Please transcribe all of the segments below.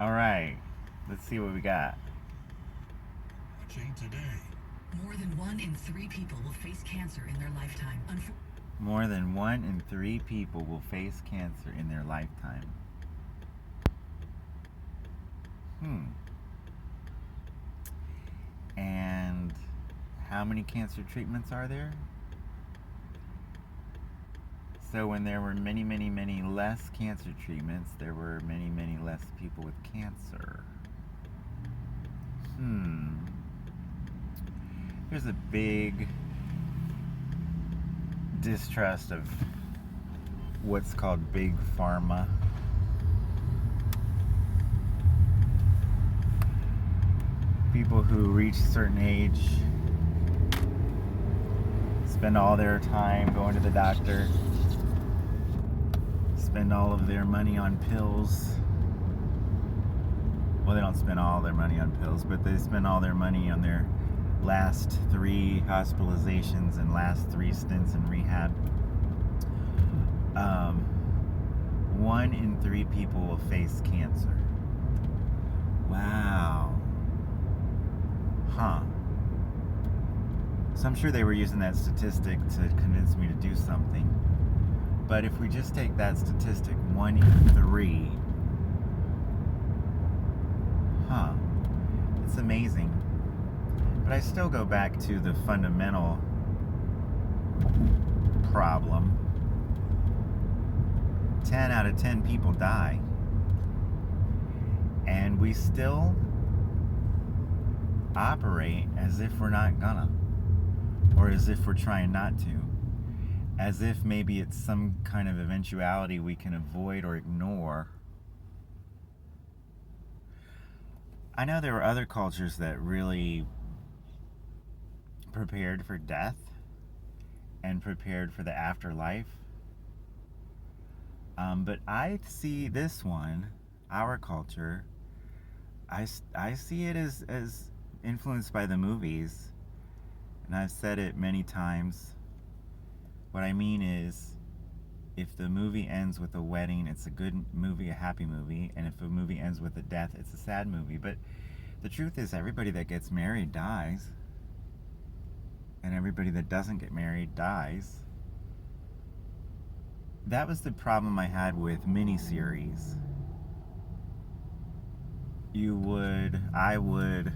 All right, let's see what we got. Watching today. More than 1 in 3 people will face cancer in their lifetime. More than 1 in 3 people will face cancer in their lifetime. And how many cancer treatments are there? So when there were many, many, many less cancer treatments, there were many, many less people with cancer. There's a big distrust of what's called big pharma. People who reach a certain age spend all their time going to the doctor, spend all of their money on pills. Well, they don't spend all their money on pills, but they spend all their money on their last 3 hospitalizations and last 3 stints in rehab. 1 in 3 people will face cancer. Wow. So I'm sure they were using that statistic to convince me to do something. But if we just take that statistic, 1 in 3, it's amazing. But I still go back to the fundamental problem. 10 out of 10 people die. And we still operate as if we're not gonna. Or as if we're trying not to. As if maybe it's some kind of eventuality we can avoid or ignore. I know there were other cultures that really prepared for death and prepared for the afterlife. But I see this one, our culture, I see it as influenced by the movies. And I've said it many times. What I mean is, if the movie ends with a wedding, it's a good movie, a happy movie. And if a movie ends with a death, it's a sad movie. But the truth is, everybody that gets married dies. And everybody that doesn't get married dies. That was the problem I had with miniseries. I would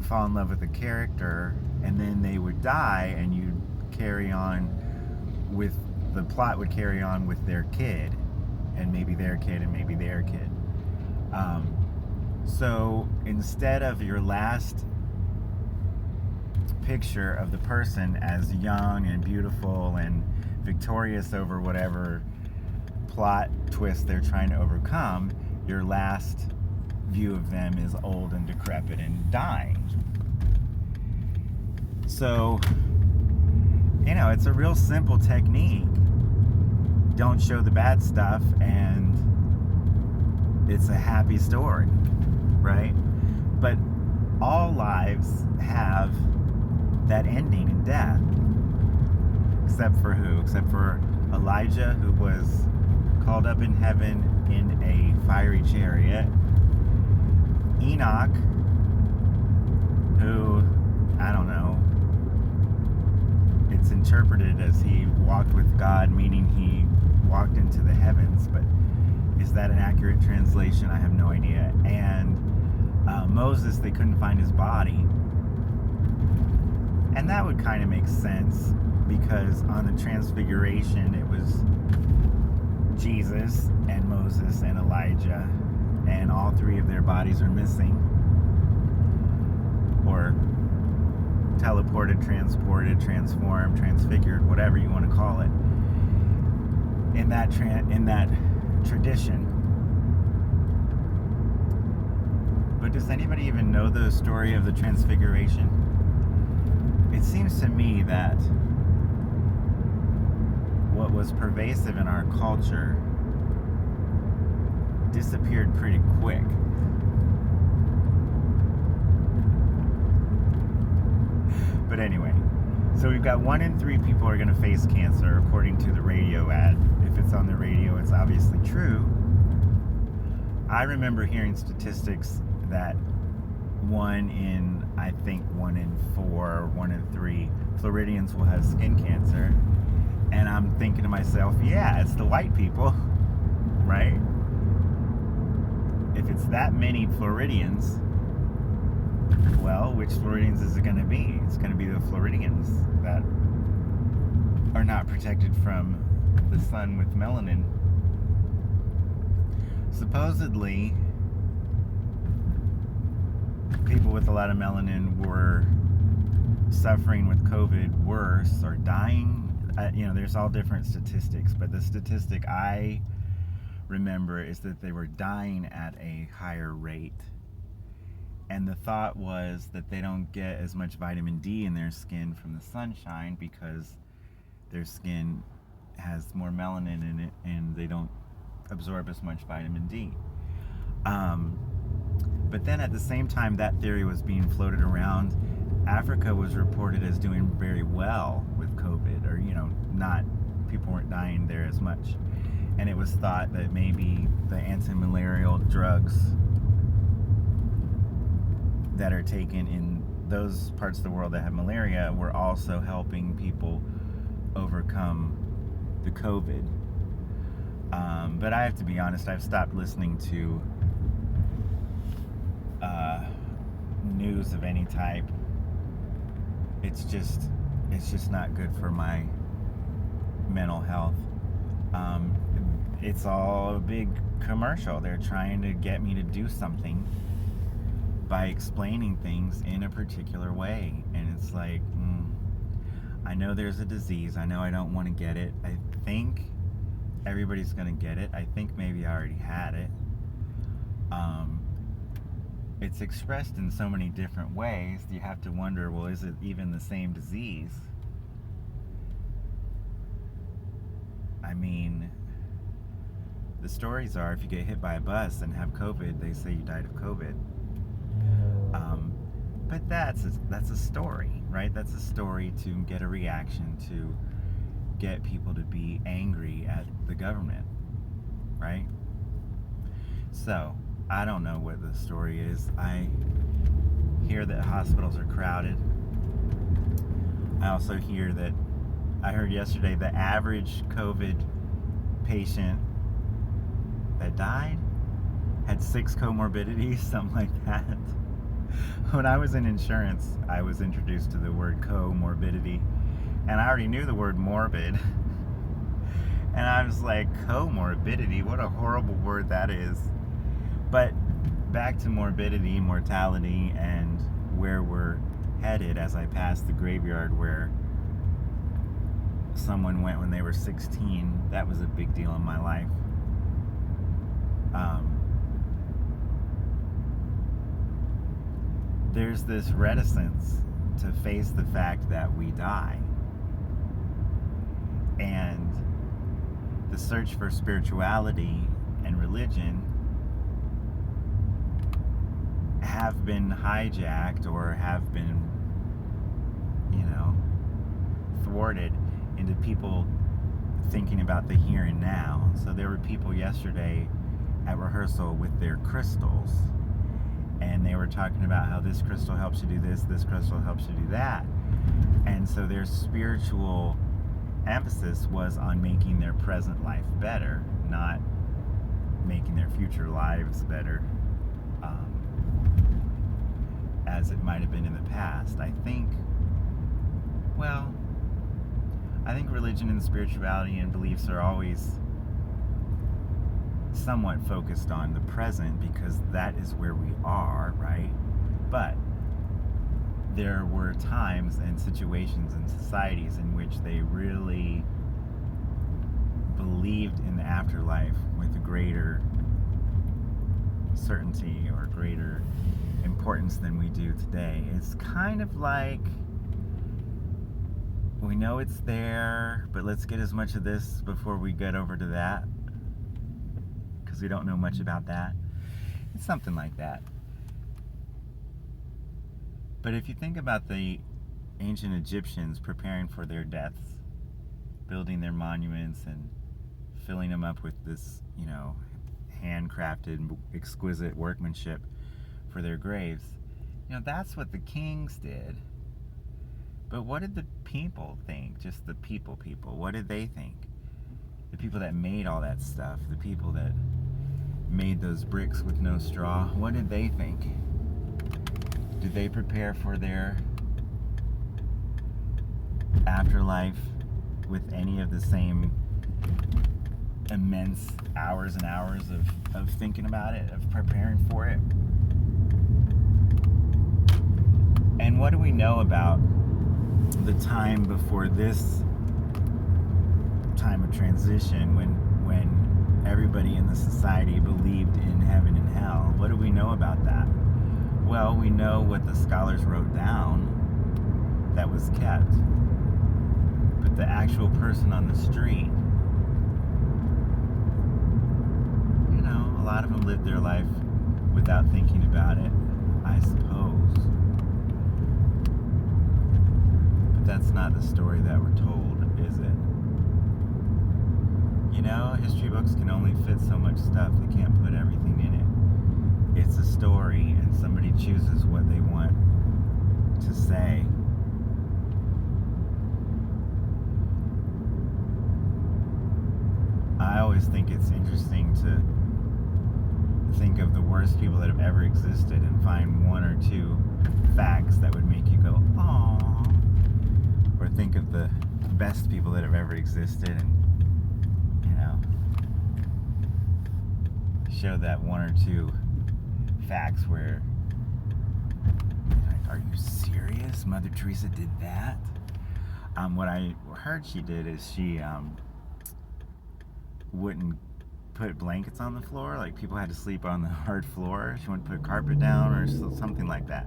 fall in love with a character, and then they would die, and you'd carry on with, the plot would carry on with their kid, and maybe their kid, and maybe their kid. So instead of your last picture of the person as young and beautiful and victorious over whatever plot twist they're trying to overcome, your last view of them is old and decrepit and dying. So, it's a real simple technique. Don't show the bad stuff, and it's a happy story, right? But all lives have that ending in death. Except for who? Except for Elijah, who was called up in heaven in a fiery chariot. Enoch, who, I don't know, it's interpreted as he walked with God, meaning he walked into the heavens, but is that an accurate translation? I have no idea. And Moses, they couldn't find his body. And that would kind of make sense, because on the Transfiguration, it was Jesus and Moses and Elijah, and all 3 of their bodies are missing, or teleported, transported, transformed, transfigured, whatever you want to call it, in that tradition. But does anybody even know the story of the Transfiguration? It seems to me that what was pervasive in our culture disappeared pretty quick. But anyway, so we've got 1 in 3 people are going to face cancer, according to the radio ad. If it's on the radio, it's obviously true. I remember hearing statistics that I think 1 in 4, 1 in 3 Floridians will have skin cancer. And I'm thinking to myself, yeah, it's the white people, right? If it's that many Floridians, well, which Floridians is it going to be? It's going to be the Floridians that are not protected from the sun with melanin. Supposedly, people with a lot of melanin were suffering with COVID worse or dying. There's all different statistics, but the statistic I remember is that they were dying at a higher rate. And the thought was that they don't get as much vitamin D in their skin from the sunshine because their skin has more melanin in it and they don't absorb as much vitamin D. But then at the same time that theory was being floated around, Africa was reported as doing very well with COVID, or people weren't dying there as much. And it was thought that maybe the anti-malarial drugs that are taken in those parts of the world that have malaria were also helping people overcome the COVID. But I have to be honest, I've stopped listening to news of any type. It's just not good for my mental health. It's all a big commercial. They're trying to get me to do something by explaining things in a particular way. And it's like, I know there's a disease. I know I don't want to get it. I think everybody's going to get it. I think maybe I already had it. It's expressed in so many different ways. You have to wonder, well, is it even the same disease? I mean, the stories are if you get hit by a bus and have COVID, they say you died of COVID. But that's a story, right? That's a story to get a reaction, to get people to be angry at the government, right? So, I don't know what the story is. I hear that hospitals are crowded. I also hear that, I heard yesterday, the average COVID patient that died had 6 comorbidities, something like that. When I was in insurance, I was introduced to the word comorbidity, and I already knew the word morbid. And I was like, comorbidity, what a horrible word that is. But back to morbidity, mortality, and where we're headed. As I passed the graveyard where someone went when they were 16, that was a big deal in my life. There's this reticence to face the fact that we die. And the search for spirituality and religion have been hijacked or have been, thwarted into people thinking about the here and now. So there were people yesterday at rehearsal with their crystals, and they were talking about how this crystal helps you do this crystal helps you do that. And so their spiritual emphasis was on making their present life better, not making their future lives better, as it might have been in the past. I think religion and spirituality and beliefs are always somewhat focused on the present because that is where we are, right? But there were times and situations and societies in which they really believed in the afterlife with a greater certainty or greater importance than we do today. It's kind of like, we know it's there, but let's get as much of this before we get over to that, because we don't know much about that. It's something like that. But if you think about the ancient Egyptians preparing for their deaths, building their monuments and filling them up with this, handcrafted, exquisite workmanship for their graves. That's what the kings did. But what did the people think? Just the people. What did they think? The people that made all that stuff, the people that made those bricks with no straw, what did they think? Did they prepare for their afterlife with any of the same immense hours and hours of thinking about it, of preparing for it? And what do we know about the time before this time of transition, when everybody in the society believed in heaven and hell? What do we know about that? Well, we know what the scholars wrote down that was kept. But the actual person on the street, a lot of them lived their life without thinking about it, I suppose. But that's not the story that we're told, is it? History books can only fit so much stuff. They can't put everything in it. It's a story, and somebody chooses what they want to say. I always think it's interesting to think of the worst people that have ever existed and find one or two facts that would make you go, "Aww," or think of the best people that have ever existed and show that one or two facts where are you serious? Mother Teresa did that? What I heard she did is she wouldn't put blankets on the floor. Like, people had to sleep on the hard floor. She wouldn't put carpet down or something like that.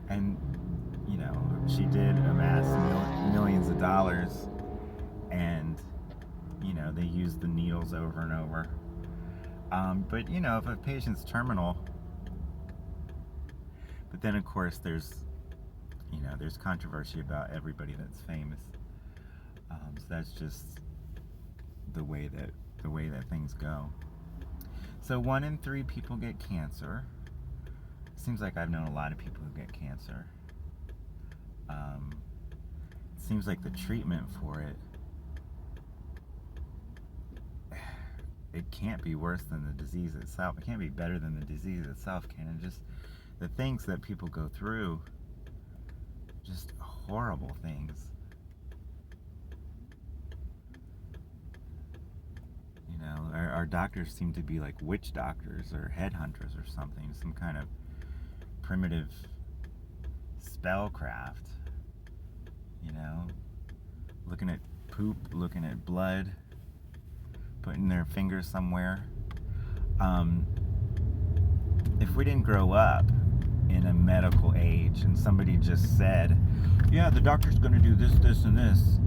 And she did amass millions of dollars, and they used the needles over and over. But if a patient's terminal, but then of course there's controversy about everybody that's famous. So that's just the way that things go. So 1 in 3 people get cancer. Seems like I've known a lot of people who get cancer. It seems like the treatment for it can't be worse than the disease itself. It can't be better than the disease itself, can it? Just the things that people go through, just horrible things. Our doctors seem to be like witch doctors or headhunters or something, some kind of primitive spellcraft. Looking at poop, looking at blood, putting their finger somewhere. If we didn't grow up in a medical age and somebody just said, yeah, the doctor's going to do this, this, and this,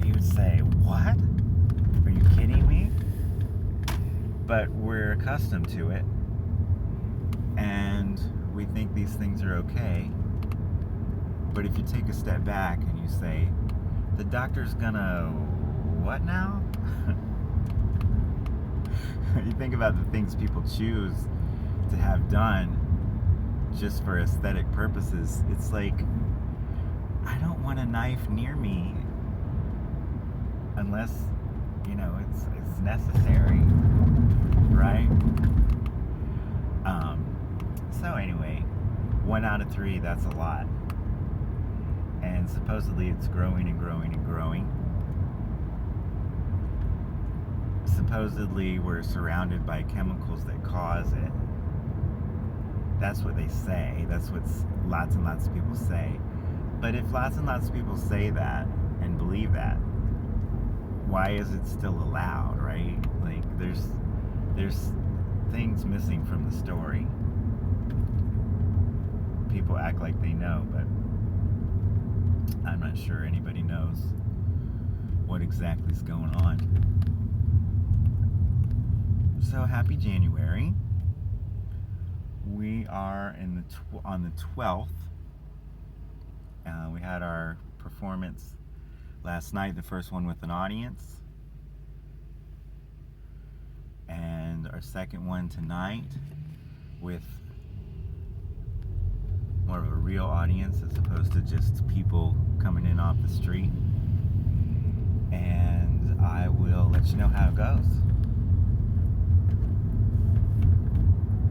you would say, what? Are you kidding me? But we're accustomed to it, and we think these things are okay. But if you take a step back and you say, the doctor's gonna what now? You think about the things people choose to have done just for aesthetic purposes. It's like, I don't want a knife near me unless it's necessary, right? So anyway, 1 out of 3, that's a lot. And supposedly it's growing and growing and growing. Supposedly we're surrounded by chemicals that cause it. That's what they say. That's what lots and lots of people say. But if lots and lots of people say that and believe that, why is it still allowed, right? Like, there's things missing from the story. People act like they know, but I'm not sure anybody knows what exactly is going on. So happy January. We are on the 12th. We had our performance last night, the first one with an audience. second one tonight with more of a real audience as opposed to just people coming in off the street. And I will let you know how it goes.